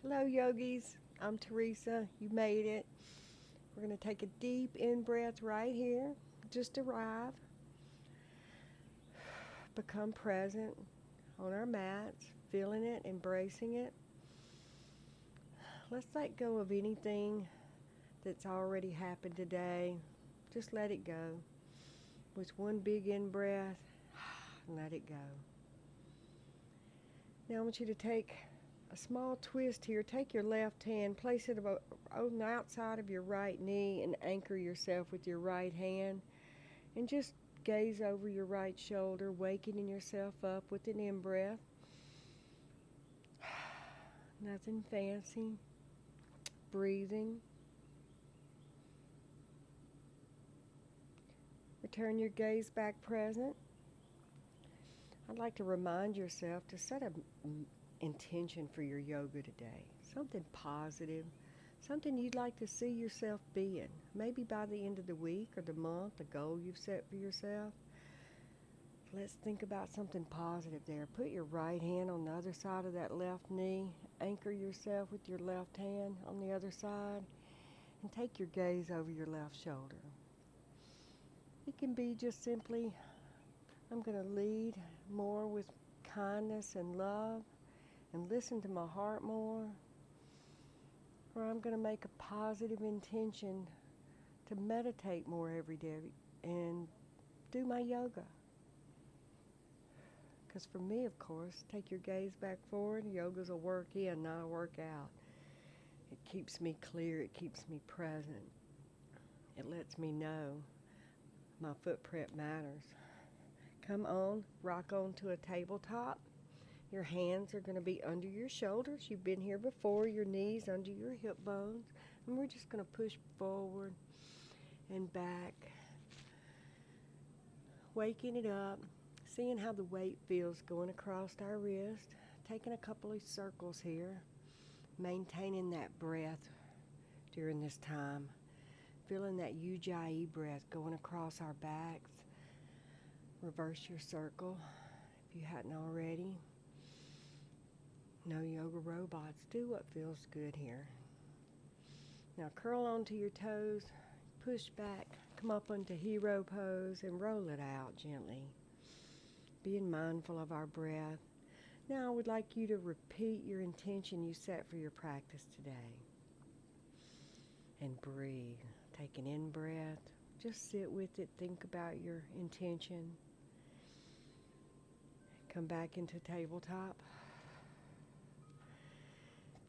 Hello, yogis. I'm Teresa. You made it. We're going to take a deep in breath right here. Just arrive. Become present on our mats, feeling it, embracing it. Let's let go of anything that's already happened today. Just let it go. With one big in breath, let it go. Now I want you to take a small twist here. Take your left hand, place it on the outside of your right knee, and anchor yourself with your right hand. And just gaze over your right shoulder, wakening yourself up with an in-breath. Nothing fancy. Breathing. Return your gaze back present. I'd like to remind yourself to set an intention for your yoga today. Something positive. Something you'd like to see yourself being. Maybe by the end of the week or the month, a goal you've set for yourself. Let's think about something positive there. Put your right hand on the other side of that left knee. Anchor yourself with your left hand on the other side. And take your gaze over your left shoulder. It can be just simply, I'm going to lead more with kindness and love and listen to my heart more. Or I'm going to make a positive intention to meditate more every day and do my yoga. Because for me, of course, take your gaze back forward. Yoga's a work in, not a work out. It keeps me clear. It keeps me present. It lets me know my footprint matters. Come on, rock on to a tabletop. Your hands are going to be under your shoulders. You've been here before. Your knees under your hip bones. And we're just going to push forward and back. Waking it up. Seeing how the weight feels going across our wrist. Taking a couple of circles here. Maintaining that breath during this time. Feeling that Ujjayi breath going across our backs. Reverse your circle if you hadn't already. No yoga robots. Do what feels good here. Now curl onto your toes, push back, come up onto hero pose, and roll it out gently. Being mindful of our breath. Now I would like you to repeat your intention you set for your practice today. And breathe. Take an in-breath. Just sit with it. Think about your intention. Come back into tabletop.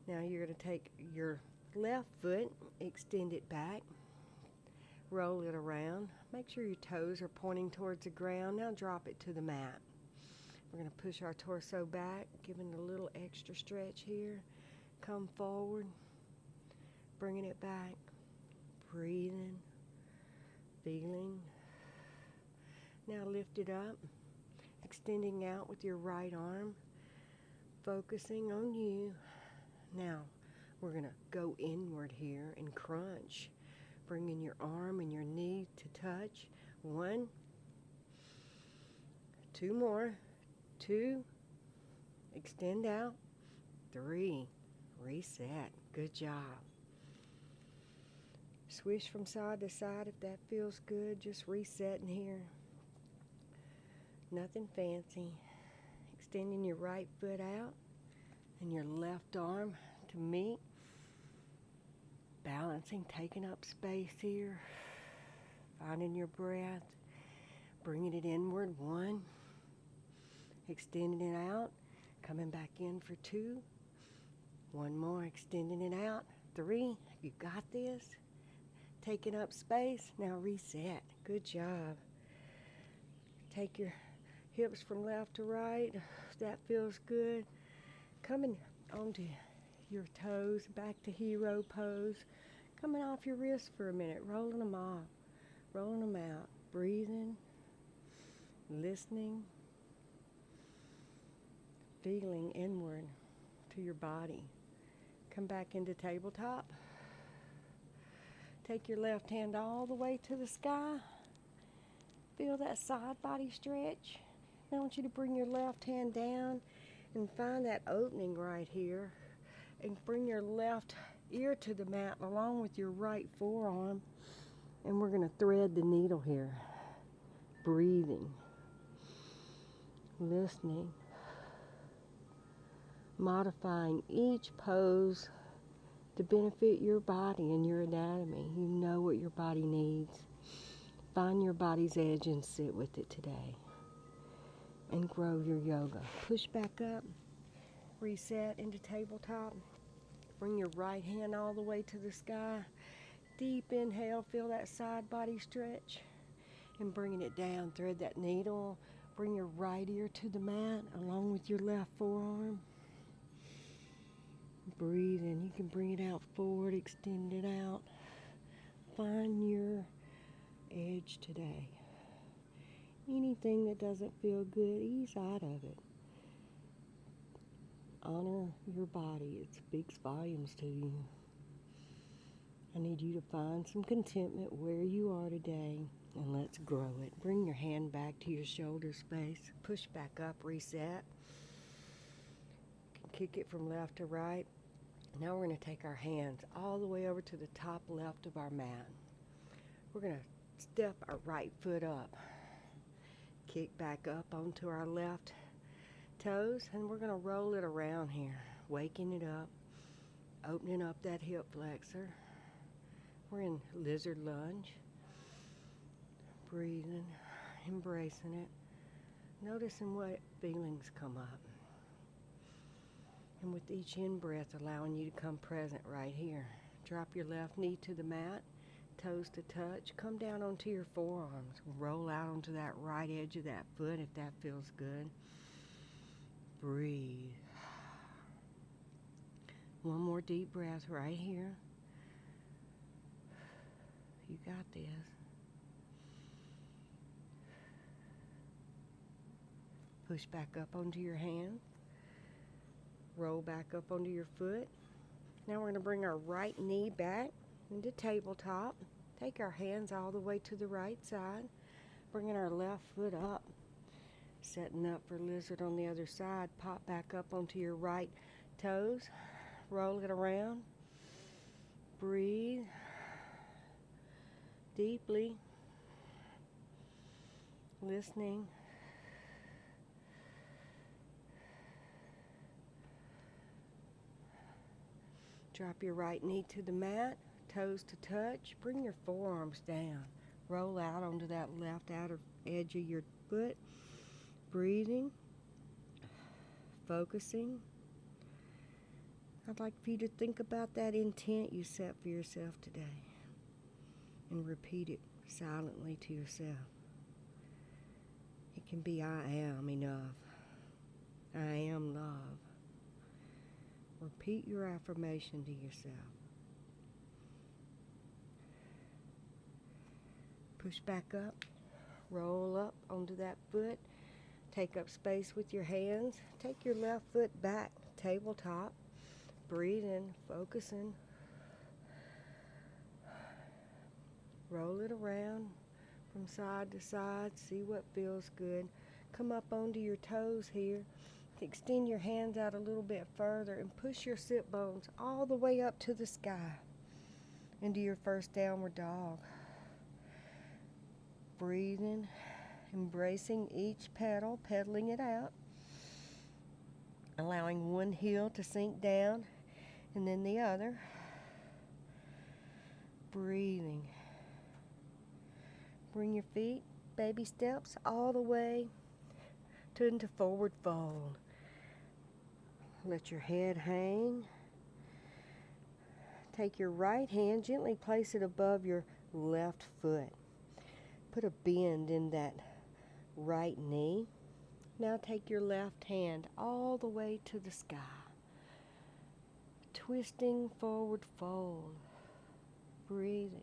Now you're going to take your left foot, extend it back, roll it around. Make sure your toes are pointing towards the ground. Now drop it to the mat. We're going to push our torso back, giving a little extra stretch here. Come forward, bringing it back, breathing, feeling. Now lift it up, extending out with your right arm, focusing on you. Now, we're going to go inward here and crunch, bringing your arm and your knee to touch. 1, 2 more, 2, extend out, 3, reset. Good job. Swish from side to side if that feels good. Just resetting here. Nothing fancy. Extending your right foot out and your left arm to meet. Balancing, taking up space here. Finding your breath. Bringing it inward. 1. Extending it out. Coming back in for 2. 1 more. Extending it out. 3. You got this. Taking up space. Now reset. Good job. Take your hips from left to right. That feels good. Coming onto your toes, back to hero pose. Coming off your wrists for a minute, rolling them off, rolling them out, breathing, listening, feeling inward to your body. Come back into tabletop. Take your left hand all the way to the sky. Feel that side body stretch. Now I want you to bring your left hand down and find that opening right here And bring your left ear to the mat along with your right forearm. And we're going to thread the needle here. Breathing. Listening. Modifying each pose to benefit your body and your anatomy. You know what your body needs. Find your body's edge and sit with it today. And grow your yoga. Push back up. Reset into tabletop. Bring your right hand all the way to the sky. Deep inhale, feel that side body stretch. And bringing it down, thread that needle. Bring your right ear to the mat along with your left forearm. Breathe in. You can bring it out forward, extend it out. Find your edge today. Anything that doesn't feel good, ease out of it. Honor your body. It speaks volumes to you. I need you to find some contentment where you are today, and let's grow it. Bring your hand back to your shoulder space. Push back up, reset. You can kick it from left to right. Now we're going to take our hands all the way over to the top left of our mat. We're going to step our right foot up. Kick back up onto our left toes, and we're going to roll it around here, waking it up, opening up that hip flexor. We're in lizard lunge. Breathing, embracing it, noticing what feelings come up. And with each in-breath, allowing you to come present right here. Drop your left knee to the mat, toes to touch. Come down onto your forearms. Roll out onto that right edge of that foot if that feels good. Breathe. One more deep breath right here. You got this. Push back up onto your hand. Roll back up onto your foot. Now we're going to bring our right knee back into tabletop. Take our hands all the way to the right side. Bringing our left foot up. Setting up for lizard on the other side. Pop back up onto your right toes. Roll it around. Breathe deeply. Listening. Drop your right knee to the mat, toes to touch. Bring your forearms down. Roll out onto that left outer edge of your foot. Breathing. Focusing. I'd like for you to think about that intent you set for yourself today and repeat it silently to yourself. It can be, I am enough. I am love. Repeat your affirmation to yourself. Push back up. Roll up onto that foot. Take up space with your hands. Take your left foot back, tabletop. Breathe in, focusing. Roll it around from side to side. See what feels good. Come up onto your toes here. Extend your hands out a little bit further and push your sit bones all the way up to the sky into your first downward dog. Breathing, embracing each pedal, pedaling it out. Allowing one heel to sink down and then the other. Breathing. Bring your feet, baby steps, all the way into forward fold. Let your head hang. Take your right hand, gently place it above your left foot. Put a bend in that right knee. Now take your left hand all the way to the sky. Twisting forward fold. Breathing.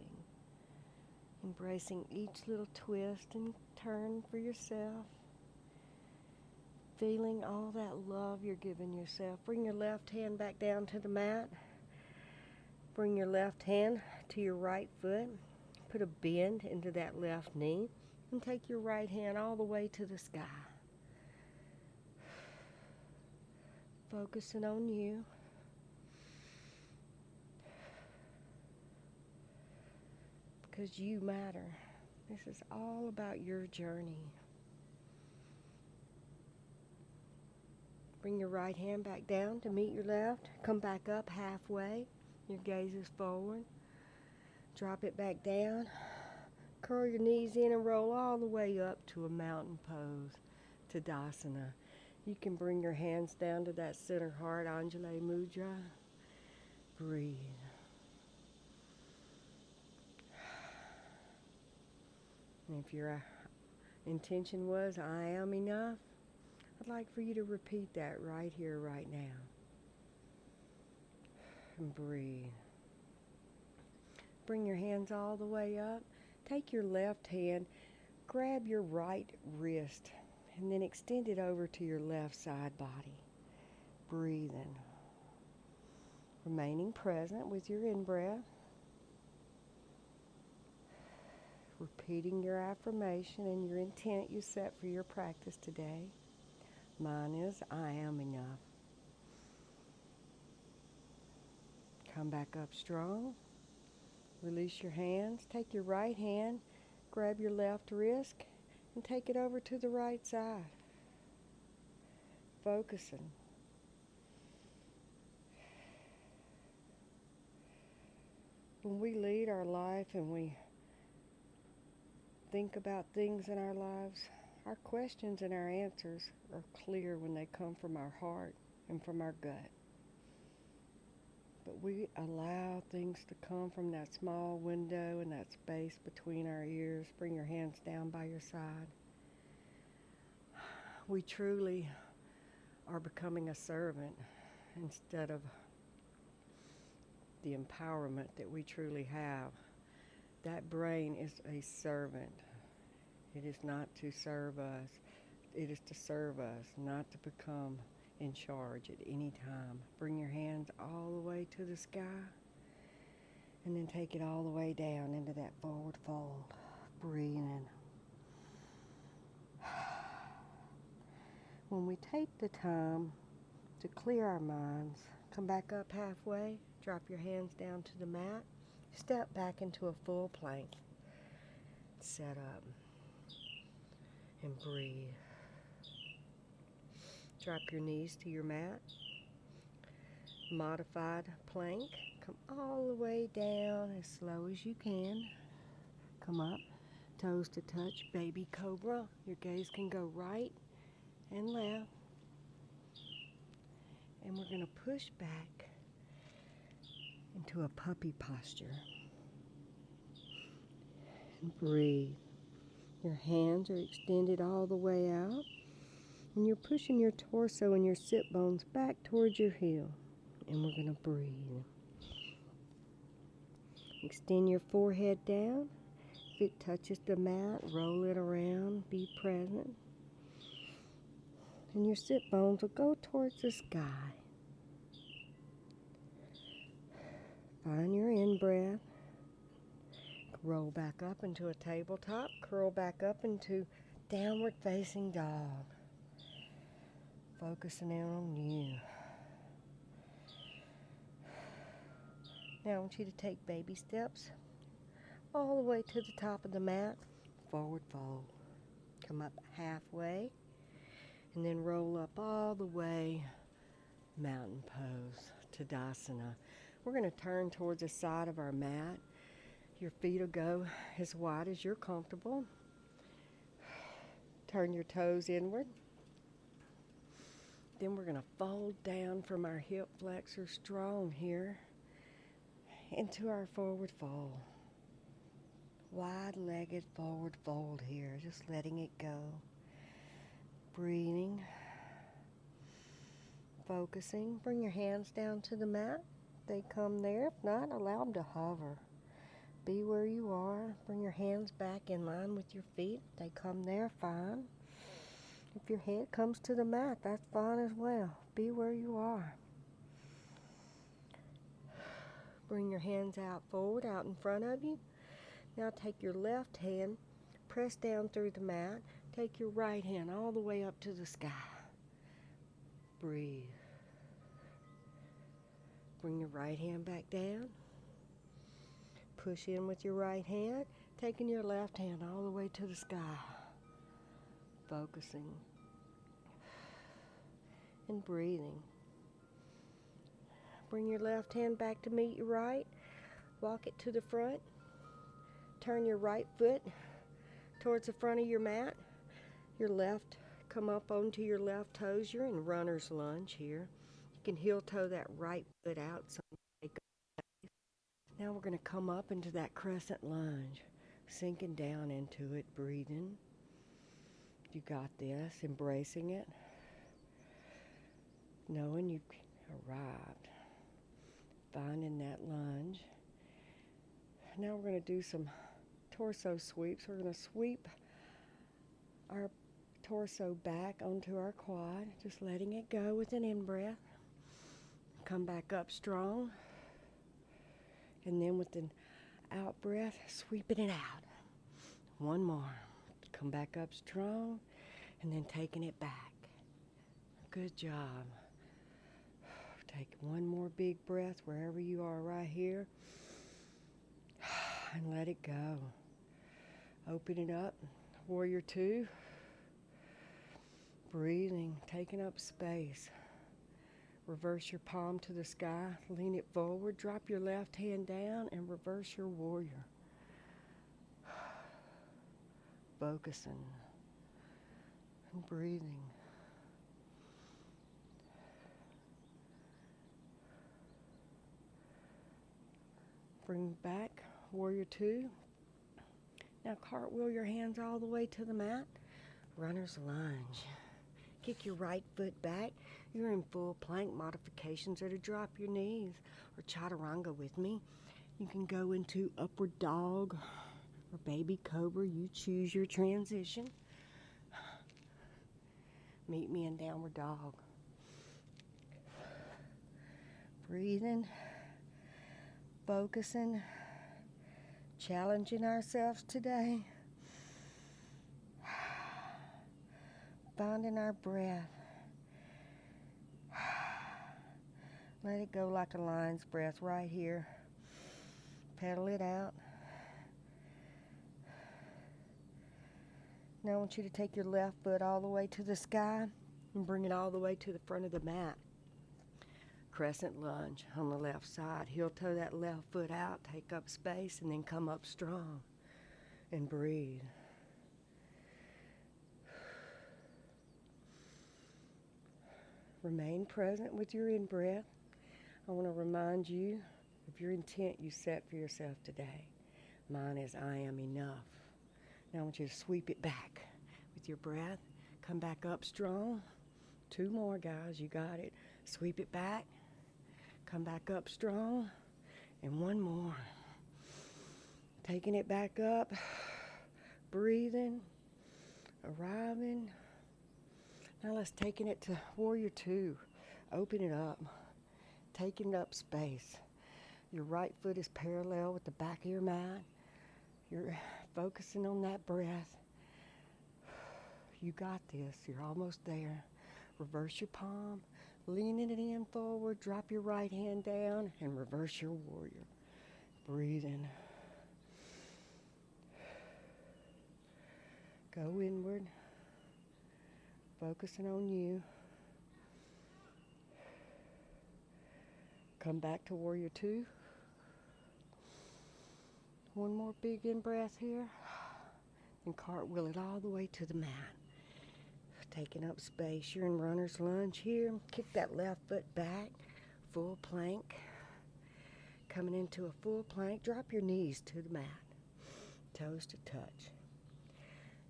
Embracing each little twist and turn for yourself. Feeling all that love you're giving yourself. Bring your left hand back down to the mat. Bring your left hand to your right foot. Put a bend into that left knee. And take your right hand all the way to the sky. Focusing on you. because you matter. This is all about your journey. Bring your right hand back down to meet your left. Come back up halfway. Your gaze is forward. Drop it back down. Curl your knees in and roll all the way up to a mountain pose, Tadasana. You can bring your hands down to that center heart, Anjali Mudra. Breathe. And if your intention was, I am enough, I'd like for you to repeat that right here, right now. And breathe. Bring your hands all the way up. Take your left hand, grab your right wrist, and then extend it over to your left side body. Breathing. Remaining present with your in-breath. Repeating your affirmation and your intent you set for your practice today. Mine is, I am enough. Come back up strong. Release your hands. Take your right hand, grab your left wrist, and take it over to the right side. Focusing. When we lead our life and we think about things in our lives, our questions and our answers are clear when they come from our heart and from our gut. But we allow things to come from that small window and that space between our ears. Bring your hands down by your side. We truly are becoming a servant instead of the empowerment that we truly have. That brain is a servant. It is not to serve us. It is to serve us, not to become in charge at any time. Bring your hands all the way to the sky and then take it all the way down into that forward fold. Breathe in. When we take the time to clear our minds, come back up halfway, drop your hands down to the mat, step back into a full plank. Set up and breathe. Drop your knees to your mat. Modified plank. Come all the way down as slow as you can. Come up, toes to touch, baby cobra. Your gaze can go right and left. And we're going to push back into a puppy posture. And breathe. Your hands are extended all the way out. And you're pushing your torso and your sit bones back towards your heel. And we're going to breathe. Extend your forehead down. If it touches the mat, roll it around. Be present. And your sit bones will go towards the sky. Find your in-breath. Roll back up into a tabletop. Curl back up into downward facing dog. Focusing in on you. Now I want you to take baby steps all the way to the top of the mat. Forward fold. Come up halfway. And then roll up all the way. Mountain pose. Tadasana. We're going to turn towards the side of our mat. Your feet will go as wide as you're comfortable. Turn your toes inward. Then we're going to fold down from our hip flexor strong here into our forward fold. Wide-legged forward fold here, just letting it go. Breathing. Focusing. Bring your hands down to the mat. They come there. If not, allow them to hover. Be where you are. Bring your hands back in line with your feet. They come there, fine. If your head comes to the mat, that's fine as well. Be where you are. Bring your hands out forward, out in front of you. Now take your left hand, press down through the mat. Take your right hand all the way up to the sky. Breathe. Bring your right hand back down. Push in with your right hand, taking your left hand all the way to the sky. Focusing and breathing. Bring your left hand back to meet your right. Walk it to the front. Turn your right foot towards the front of your mat. Your left, come up onto your left toes. You're in runner's lunge here. You can heel toe that right foot out. Now we're going to come up into that crescent lunge, sinking down into it, breathing. You got this, embracing it, knowing you've arrived, finding that lunge. Now we're going to do some torso sweeps. We're going to sweep our torso back onto our quad, just letting it go with an in-breath. Come back up strong. And then with an out-breath, sweeping it out. One more. Come back up strong, and then taking it back. Good job. Take one more big breath wherever you are right here. And let it go. Open it up. Warrior 2. Breathing, taking up space. Reverse your palm to the sky, lean it forward, drop your left hand down, and reverse your warrior. Focusing and breathing. Bring back warrior 2. Now cartwheel your hands all the way to the mat. Runner's lunge. Kick your right foot back. You're in full plank. Modifications are to drop your knees or chaturanga with me. You can go into upward dog or baby cobra. You choose your transition. Meet me in downward dog. Breathing, focusing, challenging ourselves today. Finding our breath. Let it go like a lion's breath right here. Pedal it out. Now I want you to take your left foot all the way to the sky and bring it all the way to the front of the mat. Crescent lunge on the left side. Heel toe that left foot out, take up space, and then come up strong and breathe. Remain present with your in-breath. I want to remind you of your intent you set for yourself today. Mine is I am enough. Now I want you to sweep it back with your breath. Come back up strong. 2 more, guys. You got it. Sweep it back. Come back up strong. And 1 more. Taking it back up. Breathing. Arriving. Now let's taking it to warrior 2. Open it up. Taking up space. Your right foot is parallel with the back of your mat. You're focusing on that breath. You got this. You're almost there. Reverse your palm. Leaning it in forward. Drop your right hand down and reverse your warrior. Breathing. Go inward. Focusing on you. Come back to warrior 2. 1 more big in-breath here. And cartwheel it all the way to the mat. Taking up space. You're in runner's lunge here. Kick that left foot back. Full plank. Coming into a full plank. Drop your knees to the mat. Toes to touch.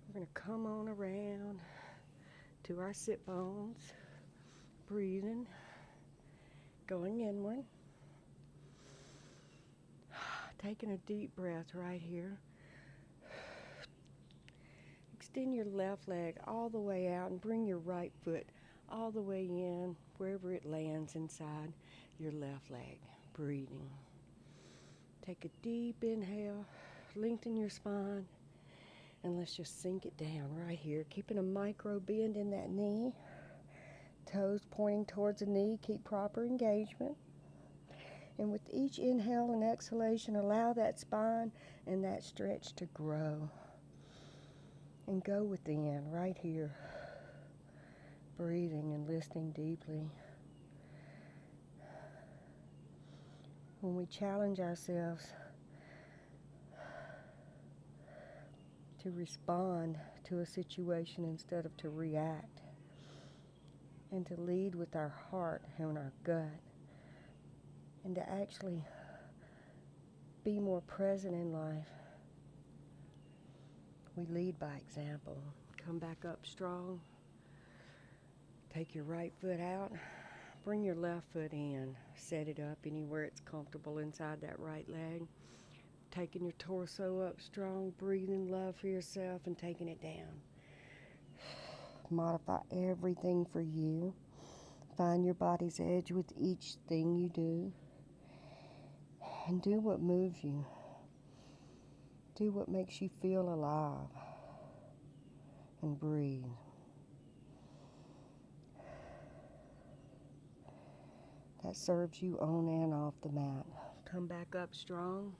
We're going to come on around to our sit bones. Breathing. Going inward. Taking a deep breath right here. Extend your left leg all the way out and bring your right foot all the way in, wherever it lands inside your left leg. Breathing. Take a deep inhale, lengthen your spine, and let's just sink it down right here. Keeping a micro bend in that knee. Toes pointing towards the knee. Keep proper engagement. And with each inhale and exhalation, allow that spine and that stretch to grow. And go within, right here. Breathing and listening deeply. When we challenge ourselves to respond to a situation instead of to react, and to lead with our heart and our gut, and to actually be more present in life, we lead by example. Come back up strong. Take your right foot out. Bring your left foot in. Set it up anywhere it's comfortable inside that right leg. Taking your torso up strong, breathing love for yourself and taking it down. Modify everything for you. Find your body's edge with each thing you do. And do what moves you. Do what makes you feel alive. And breathe. That serves you on and off the mat. Come back up strong.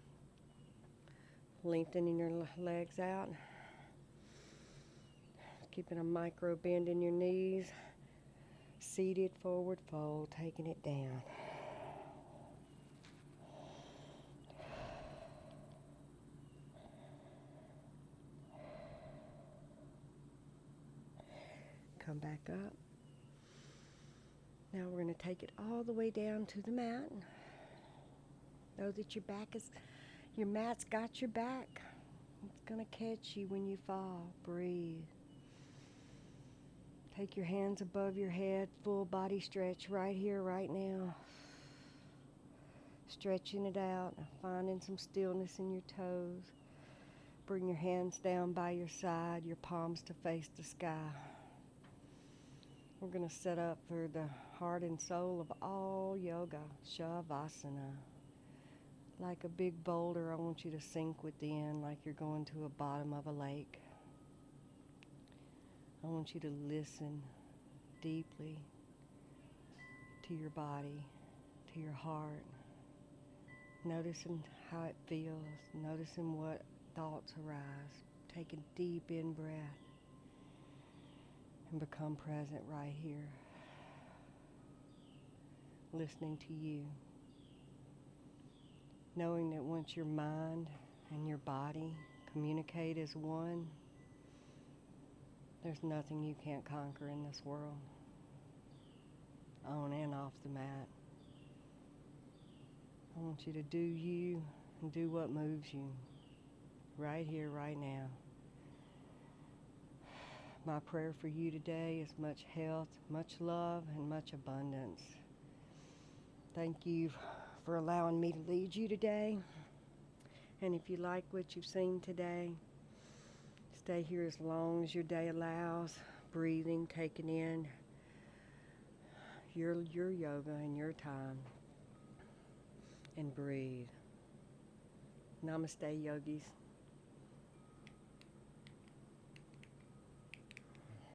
Lengthening your legs out. Keeping a micro bend in your knees. Seated forward fold, taking it down. Come back up. Now we're going to take it all the way down to the mat. Know that your mat's got your back. It's going to catch you when you fall. Breathe. Take your hands above your head, full body stretch right here, right now. Stretching it out, finding some stillness in your toes. Bring your hands down by your side, your palms to face the sky. We're going to set up for the heart and soul of all yoga, Shavasana. Like a big boulder, I want you to sink within like you're going to the bottom of a lake. I want you to listen deeply to your body, to your heart. Noticing how it feels, noticing what thoughts arise. Take a deep in-breath and become present right here. Listening to you. Knowing that once your mind and your body communicate as one, there's nothing you can't conquer in this world. On and off the mat. I want you to do you and do what moves you. Right here, right now. My prayer for you today is much health, much love, and much abundance. Thank you for allowing me to lead you today. And if you like what you've seen today, stay here as long as your day allows. Breathing, taking in your yoga and your time. And breathe. Namaste, yogis.